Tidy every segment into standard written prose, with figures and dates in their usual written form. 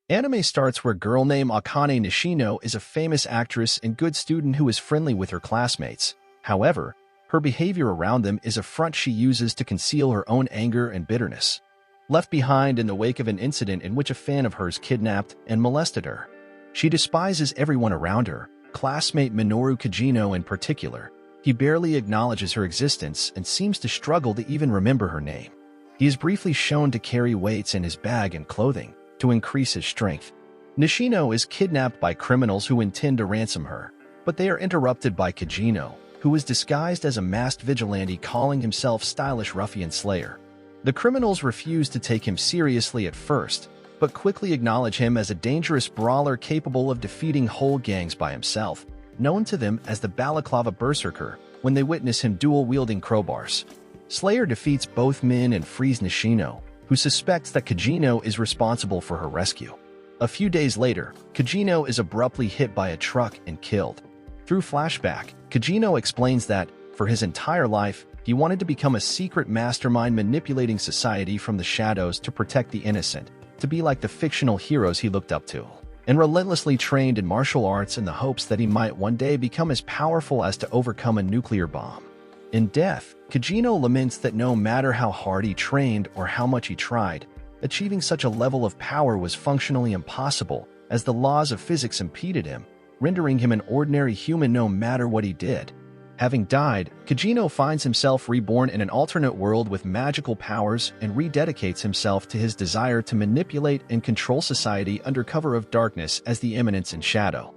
Anime starts where girl named Akane Nishino is a famous actress and good student who is friendly with her classmates. However, her behavior around them is a front she uses to conceal her own anger and bitterness. Left behind in the wake of an incident in which a fan of hers kidnapped and molested her, she despises everyone around her, classmate Minoru Kajino in particular. He barely acknowledges her existence and seems to struggle to even remember her name. He is briefly shown to carry weights in his bag and clothing to increase his strength. Nishino is kidnapped by criminals who intend to ransom her, but they are interrupted by Kajino, who is disguised as a masked vigilante calling himself Stylish Ruffian Slayer. The criminals refuse to take him seriously at first, but quickly acknowledge him as a dangerous brawler capable of defeating whole gangs by himself, known to them as the Balaclava Berserker, when they witness him dual-wielding crowbars. Slayer defeats both men and frees Nishino, who suspects that Kajino is responsible for her rescue. A few days later, Kajino is abruptly hit by a truck and killed. Through flashback, Kajino explains that, for his entire life, he wanted to become a secret mastermind manipulating society from the shadows to protect the innocent, to be like the fictional heroes he looked up to, and relentlessly trained in martial arts in the hopes that he might one day become as powerful as to overcome a nuclear bomb. In death, Kajino laments that no matter how hard he trained or how much he tried, achieving such a level of power was functionally impossible, as the laws of physics impeded him, rendering him an ordinary human no matter what he did. Having died, Kajino finds himself reborn in an alternate world with magical powers and rededicates himself to his desire to manipulate and control society under cover of darkness as the Eminence in Shadow.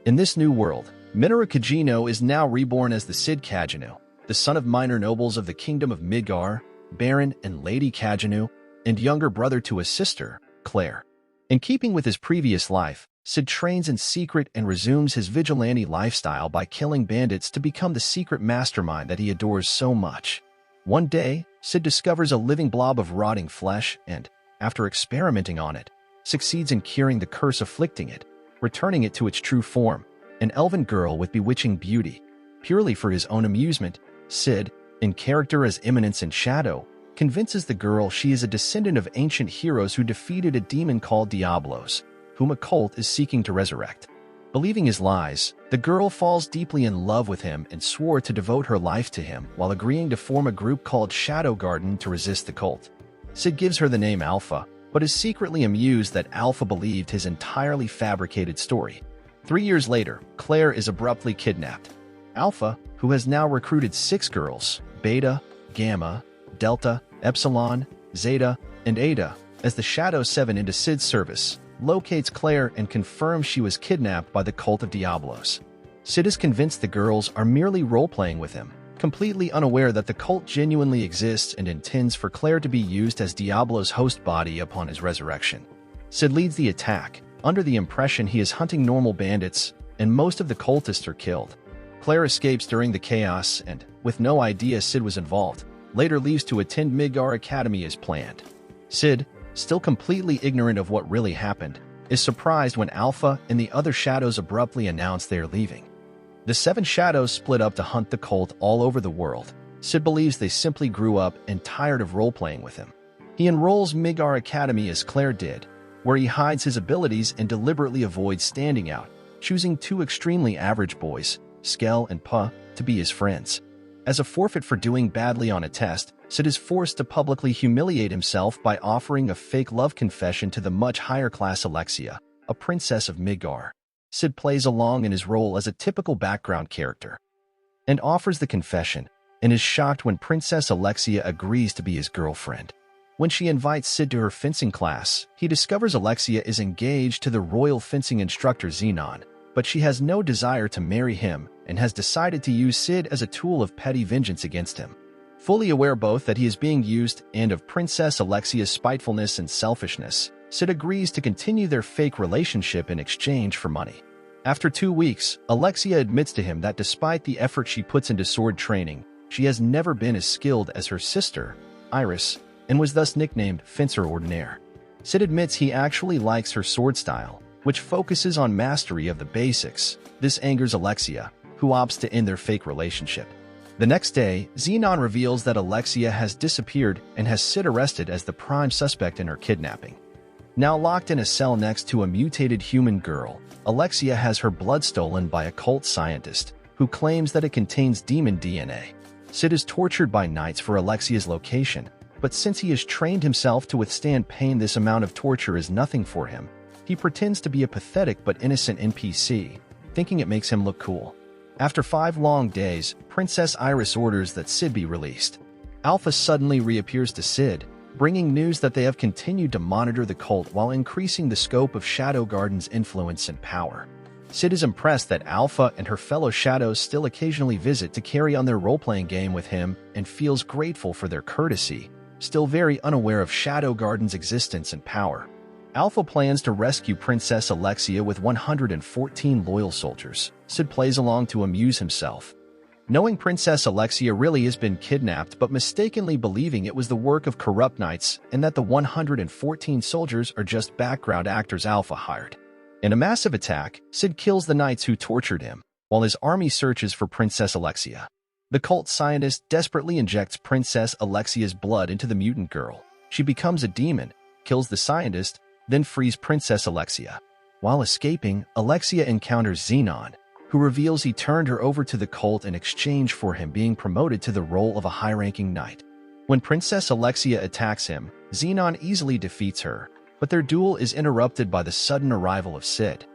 In this new world, Minoru Kajino is now reborn as the Cid Kajino, the son of minor nobles of the Kingdom of Midgar, Baron and Lady Kajinu, and younger brother to his sister, Claire. In keeping with his previous life, Cid trains in secret and resumes his vigilante lifestyle by killing bandits to become the secret mastermind that he adores so much. One day, Cid discovers a living blob of rotting flesh and, after experimenting on it, succeeds in curing the curse afflicting it, returning it to its true form, an elven girl with bewitching beauty. Purely for his own amusement, Cid, in character as Eminence in Shadow, convinces the girl she is a descendant of ancient heroes who defeated a demon called Diablos, whom a cult is seeking to resurrect. Believing his lies, the girl falls deeply in love with him and swore to devote her life to him while agreeing to form a group called Shadow Garden to resist the cult. Cid gives her the name Alpha, but is secretly amused that Alpha believed his entirely fabricated story. 3 years later, Claire is abruptly kidnapped. Alpha, who has now recruited 6 girls, Beta, Gamma, Delta, Epsilon, Zeta, and Eta, as the Shadow 7 into Cid's service, locates Claire and confirms she was kidnapped by the cult of Diablos. Cid is convinced the girls are merely role-playing with him, completely unaware that the cult genuinely exists and intends for Claire to be used as Diablo's host body upon his resurrection. Cid leads the attack, under the impression he is hunting normal bandits, and most of the cultists are killed. Claire escapes during the chaos and, with no idea Cid was involved, later leaves to attend Midgar Academy as planned. Cid, still completely ignorant of what really happened, is surprised when Alpha and the other shadows abruptly announce they are leaving. The 7 shadows split up to hunt the cult all over the world. Cid believes they simply grew up and tired of role-playing with him. He enrolls Midgar Academy as Claire did, where he hides his abilities and deliberately avoids standing out, choosing 2 extremely average boys, Skell and Pa, to be his friends. As a forfeit for doing badly on a test, Cid is forced to publicly humiliate himself by offering a fake love confession to the much higher-class Alexia, a princess of Midgar. Cid plays along in his role as a typical background character, and offers the confession, and is shocked when Princess Alexia agrees to be his girlfriend. When she invites Cid to her fencing class, he discovers Alexia is engaged to the royal fencing instructor Xenon, but she has no desire to marry him and has decided to use Cid as a tool of petty vengeance against him. Fully aware both that he is being used and of Princess Alexia's spitefulness and selfishness, Cid agrees to continue their fake relationship in exchange for money. After 2 weeks, Alexia admits to him that despite the effort she puts into sword training, she has never been as skilled as her sister, Iris, and was thus nicknamed Fencer Ordinaire. Cid admits he actually likes her sword style, which focuses on mastery of the basics. This angers Alexia, who opts to end their fake relationship. The next day, Xenon reveals that Alexia has disappeared and has Cid arrested as the prime suspect in her kidnapping. Now locked in a cell next to a mutated human girl, Alexia has her blood stolen by a cult scientist who claims that it contains demon DNA. Sid is tortured by knights for Alexia's location, but since he has trained himself to withstand pain, this amount of torture is nothing for him. He pretends to be a pathetic but innocent NPC, thinking it makes him look cool. After 5 long days, Princess Iris orders that Sid be released. Alpha suddenly reappears to Sid, bringing news that they have continued to monitor the cult while increasing the scope of Shadow Garden's influence and power. Sid is impressed that Alpha and her fellow Shadows still occasionally visit to carry on their role-playing game with him and feels grateful for their courtesy, still very unaware of Shadow Garden's existence and power. Alpha plans to rescue Princess Alexia with 114 loyal soldiers. Sid plays along to amuse himself, knowing Princess Alexia really has been kidnapped but mistakenly believing it was the work of corrupt knights and that the 114 soldiers are just background actors Alpha hired. In a massive attack, Sid kills the knights who tortured him, while his army searches for Princess Alexia. The cult scientist desperately injects Princess Alexia's blood into the mutant girl. She becomes a demon, kills the scientist, then frees Princess Alexia. While escaping, Alexia encounters Xenon, who reveals he turned her over to the cult in exchange for him being promoted to the role of a high-ranking knight. When Princess Alexia attacks him, Xenon easily defeats her, but their duel is interrupted by the sudden arrival of Sid.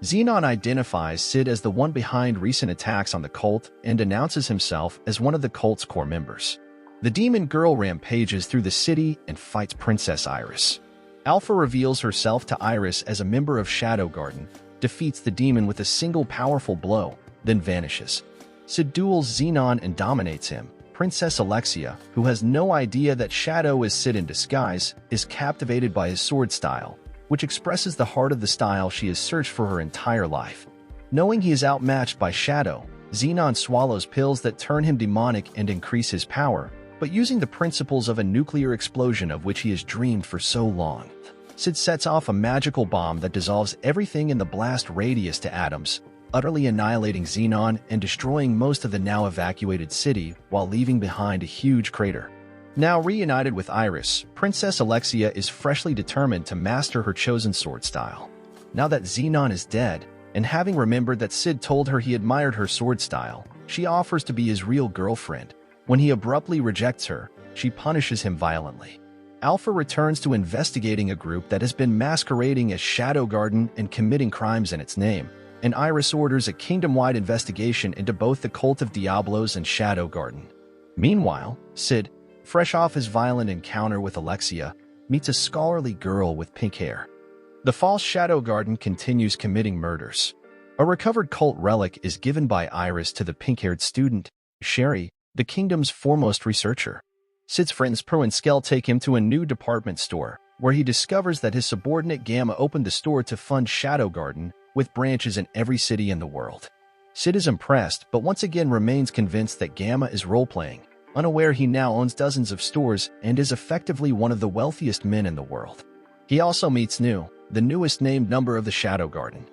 Xenon identifies Sid as the one behind recent attacks on the cult and announces himself as one of the cult's core members. The demon girl rampages through the city and fights Princess Iris. Alpha reveals herself to Iris as a member of Shadow Garden, defeats the demon with a single powerful blow, then vanishes. Sid duels Xenon and dominates him. Princess Alexia, who has no idea that Shadow is Sid in disguise, is captivated by his sword style, which expresses the heart of the style she has searched for her entire life. Knowing he is outmatched by Shadow, Xenon swallows pills that turn him demonic and increase his power, but using the principles of a nuclear explosion of which he has dreamed for so long. Sid sets off a magical bomb that dissolves everything in the blast radius to atoms, utterly annihilating Xenon and destroying most of the now evacuated city while leaving behind a huge crater. Now reunited with Iris, Princess Alexia is freshly determined to master her chosen sword style. Now that Xenon is dead, and having remembered that Sid told her he admired her sword style, she offers to be his real girlfriend. When he abruptly rejects her, she punishes him violently. Alpha returns to investigating a group that has been masquerading as Shadow Garden and committing crimes in its name, and Iris orders a kingdom-wide investigation into both the Cult of Diablos and Shadow Garden. Meanwhile, Sid, fresh off his violent encounter with Alexia, meets a scholarly girl with pink hair. The false Shadow Garden continues committing murders. A recovered cult relic is given by Iris to the pink-haired student, Sherry, the kingdom's foremost researcher. Sid's friends Pro and Skell take him to a new department store, where he discovers that his subordinate Gamma opened the store to fund Shadow Garden, with branches in every city in the world. Sid is impressed, but once again remains convinced that Gamma is role-playing, unaware he now owns dozens of stores and is effectively one of the wealthiest men in the world. He also meets New, the newest named member of the Shadow Garden.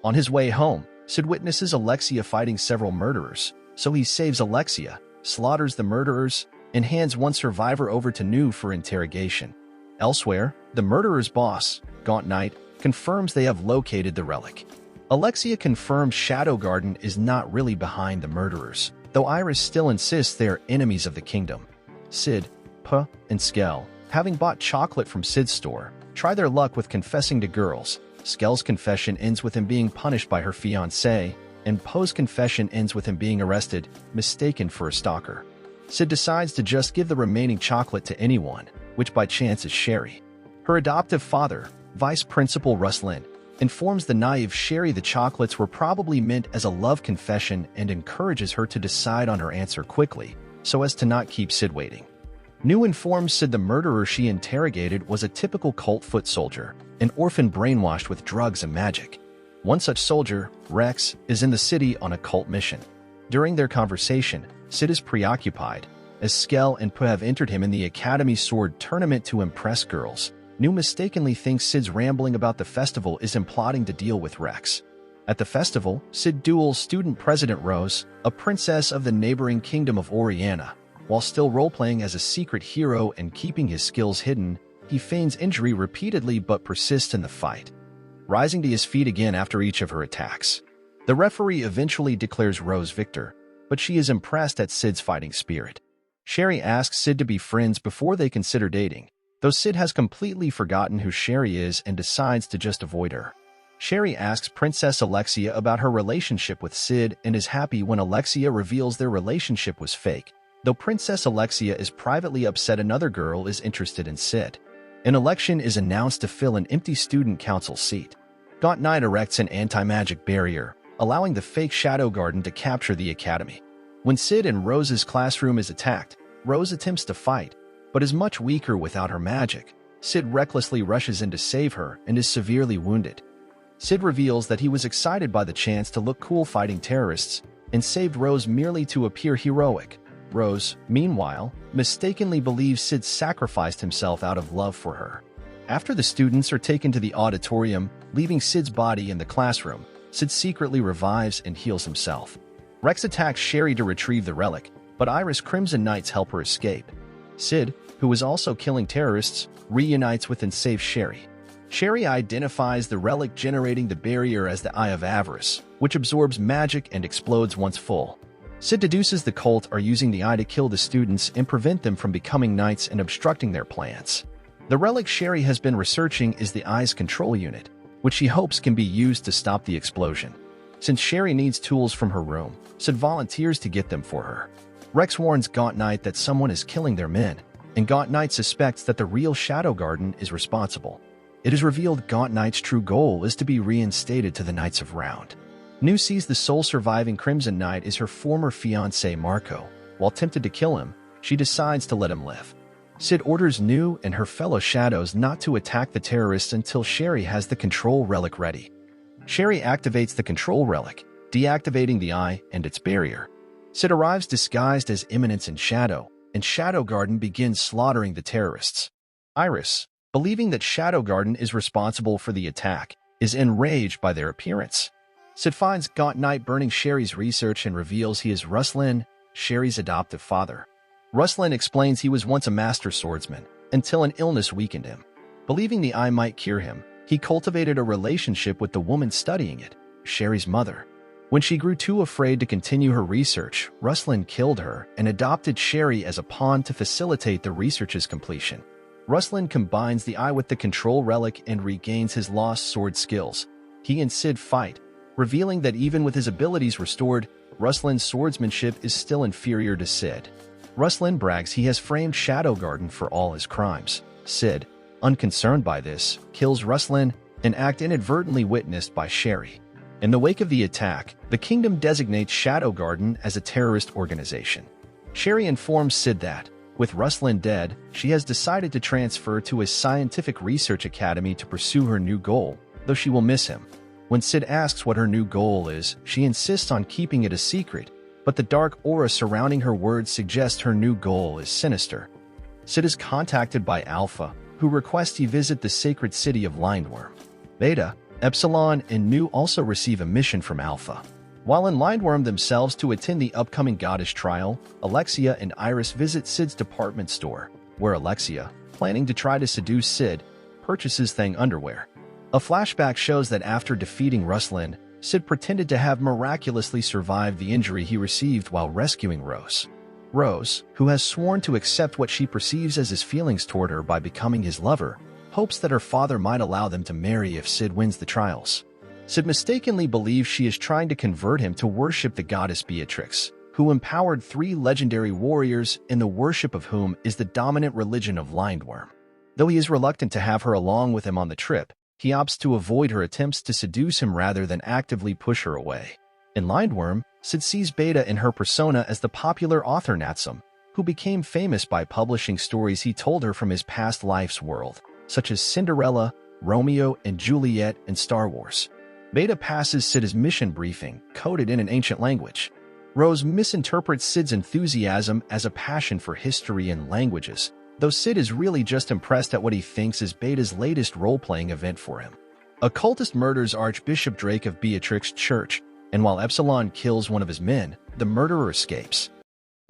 On his way home, Sid witnesses Alexia fighting several murderers, so he saves Alexia, slaughters the murderers, and hands one survivor over to New for interrogation. Elsewhere, the murderer's boss, Gaunt Knight, confirms they have located the relic. Alexia confirms Shadow Garden is not really behind the murderers, though Iris still insists they are enemies of the kingdom. Sid, P, and Skell, having bought chocolate from Sid's store, try their luck with confessing to girls. Skell's confession ends with him being punished by her fiancé, and Poe's confession ends with him being arrested, mistaken for a stalker. Sid decides to just give the remaining chocolate to anyone, which by chance is Sherry. Her adoptive father, Vice Principal Russ Lynn, informs the naive Sherry the chocolates were probably meant as a love confession and encourages her to decide on her answer quickly, so as to not keep Sid waiting. New informs Sid the murderer she interrogated was a typical cult foot soldier, an orphan brainwashed with drugs and magic. One such soldier, Rex, is in the city on a cult mission. During their conversation, Sid is preoccupied, as Skell and P have entered him in the Academy Sword tournament to impress girls. New mistakenly thinks Sid's rambling about the festival is him plotting to deal with Rex. At the festival, Sid duels Student President Rose, a princess of the neighboring kingdom of Oriana. While still role-playing as a secret hero and keeping his skills hidden, he feigns injury repeatedly but persists in the fight, rising to his feet again after each of her attacks. The referee eventually declares Rose victor, but she is impressed at Sid's fighting spirit. Sherry asks Sid to be friends before they consider dating, though Sid has completely forgotten who Sherry is and decides to just avoid her. Sherry asks Princess Alexia about her relationship with Sid and is happy when Alexia reveals their relationship was fake, though Princess Alexia is privately upset another girl is interested in Sid. An election is announced to fill an empty student council seat. Gaunt Knight erects an anti-magic barrier, allowing the fake Shadow Garden to capture the academy. When Sid and Rose's classroom is attacked, Rose attempts to fight, but is much weaker without her magic. Sid recklessly rushes in to save her and is severely wounded. Sid reveals that he was excited by the chance to look cool fighting terrorists and saved Rose merely to appear heroic. Rose, meanwhile, mistakenly believes Sid sacrificed himself out of love for her. After the students are taken to the auditorium, leaving Sid's body in the classroom, Sid secretly revives and heals himself. Rex attacks Sherry to retrieve the relic, but Iris Crimson Knights help her escape. Sid, who is also killing terrorists, reunites with and saves Sherry. Sherry identifies the relic generating the barrier as the Eye of Avarice, which absorbs magic and explodes once full. Sid deduces the cult are using the eye to kill the students and prevent them from becoming knights and obstructing their plans. The relic Sherry has been researching is the eye's control unit, which she hopes can be used to stop the explosion. Since Sherry needs tools from her room, Sid volunteers to get them for her. Rex warns Gaunt Knight that someone is killing their men, and Gaunt Knight suspects that the real Shadow Garden is responsible. It is revealed Gaunt Knight's true goal is to be reinstated to the Knights of Round. New sees the sole surviving Crimson Knight is her former fiancé Marco. While tempted to kill him, she decides to let him live. Sid orders New and her fellow Shadows not to attack the terrorists until Sherry has the control relic ready. Sherry activates the control relic, deactivating the eye and its barrier. Sid arrives disguised as Eminence in Shadow, and Shadow Garden begins slaughtering the terrorists. Iris, believing that Shadow Garden is responsible for the attack, is enraged by their appearance. Sid finds Gaunt Knight burning Sherry's research and reveals he is Ruslan, Sherry's adoptive father. Ruslan explains he was once a master swordsman, until an illness weakened him. Believing the eye might cure him, he cultivated a relationship with the woman studying it, Sherry's mother. When she grew too afraid to continue her research, Ruslan killed her and adopted Sherry as a pawn to facilitate the research's completion. Ruslan combines the eye with the control relic and regains his lost sword skills. He and Sid fight, revealing that even with his abilities restored, Ruslan's swordsmanship is still inferior to Sid. Ruslan brags he has framed Shadow Garden for all his crimes. Sid, unconcerned by this, kills Ruslan, an act inadvertently witnessed by Sherry. In the wake of the attack, the kingdom designates Shadow Garden as a terrorist organization. Sherry informs Sid that, with Ruslan dead, she has decided to transfer to a scientific research academy to pursue her new goal, though she will miss him. When Sid asks what her new goal is, she insists on keeping it a secret, but the dark aura surrounding her words suggests her new goal is sinister. Sid is contacted by Alpha, who requests he visit the sacred city of Lindworm. Beta, Epsilon, and Nu also receive a mission from Alpha. While in Lindworm themselves to attend the upcoming goddess trial, Alexia and Iris visit Sid's department store, where Alexia, planning to try to seduce Sid, purchases Thang underwear. A flashback shows that after defeating Ruslan, Sid pretended to have miraculously survived the injury he received while rescuing Rose. Rose, who has sworn to accept what she perceives as his feelings toward her by becoming his lover, hopes that her father might allow them to marry if Sid wins the trials. Sid mistakenly believes she is trying to convert him to worship the goddess Beatrix, who empowered 3 legendary warriors and the worship of whom is the dominant religion of Lindworm. Though he is reluctant to have her along with him on the trip, he opts to avoid her attempts to seduce him rather than actively push her away. In Lindworm, Sid sees Beta in her persona as the popular author Natsum, who became famous by publishing stories he told her from his past life's world, such as Cinderella, Romeo and Juliet, and Star Wars. Beta passes Sid his mission briefing, coded in an ancient language. Rose misinterprets Sid's enthusiasm as a passion for history and languages, though Sid is really just impressed at what he thinks is Beta's latest role-playing event for him. A cultist murders Archbishop Drake of Beatrix Church, and while Epsilon kills one of his men, the murderer escapes.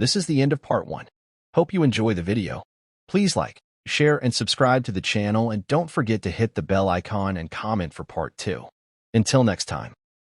This is the end of part 1. Hope you enjoy the video. Please like, share, and subscribe to the channel, and don't forget to hit the bell icon and comment for part 2. Until next time.